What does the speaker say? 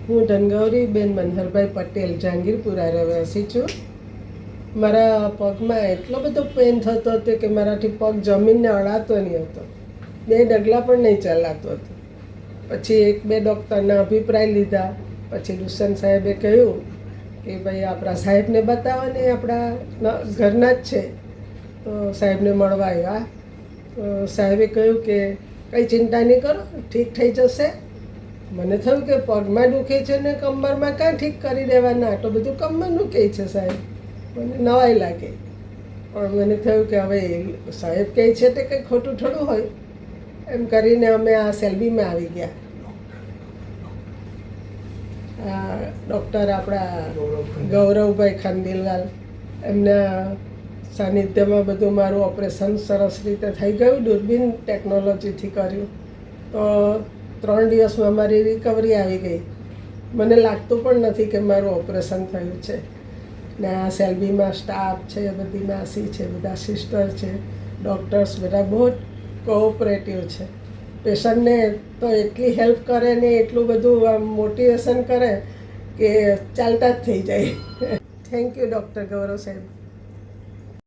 હું ધનગૌરીબેન મનહરભાઈ પટેલ જહાંગીરપુરા રહેવાસી છું. મારા પગમાં એટલો બધો પેન થતો હતો કે મારાથી પગ જમીનને અડાતો નહીં હતો. 2 ડગલા પણ નહીં ચાલાતો હતો. પછી 1-2 ડૉક્ટરના અભિપ્રાય લીધા. પછી લુસન સાહેબે કહ્યું કે ભાઈ આપણા સાહેબને બતાવો ને, આપણા ઘરના જ છે. તો સાહેબને મળવા આવ્યા. તો સાહેબે કહ્યું કે કંઈ ચિંતા નહીં કરો, ઠીક થઈ જશે. મને થયું કે પગમાં દુખે છે ને કમરમાં કાં ઠીક કરી દેવાના, તો બધું કમરનું કહે છે સાહેબ. મને નવાઈ લાગી. પણ મને થયું કે હવે સાહેબ કહે છે તે કંઈ ખોટું થોડું હોય. એમ કરીને અમે આ સેલ્બીમાં આવી ગયા. આ ડૉક્ટર આપણા ગૌરવભાઈ ખાનદેલવાલ, એમના સાનિધ્યમાં બધું મારું ઓપરેશન સરસ રીતે થઈ ગયું. દૂરબીન ટેકનોલોજીથી કર્યું. તો 3 દિવસમાં મારી રિકવરી આવી ગઈ. મને લાગતું પણ નથી કે મારું ઓપરેશન થયું છે. ને આ સેલ્બીમાં સ્ટાફ છે, બધી માસી છે, બધા સિસ્ટર છે, ડૉક્ટર્સ બધા બહુ જ કોઓપરેટિવ છે. પેશન્ટને તો એટલી હેલ્પ કરે ને એટલું બધું આમ મોટિવેશન કરે કે ચાલતા જ થઈ જાય. થેન્ક યુ ડૉક્ટર ગૌરવ સાહેબ.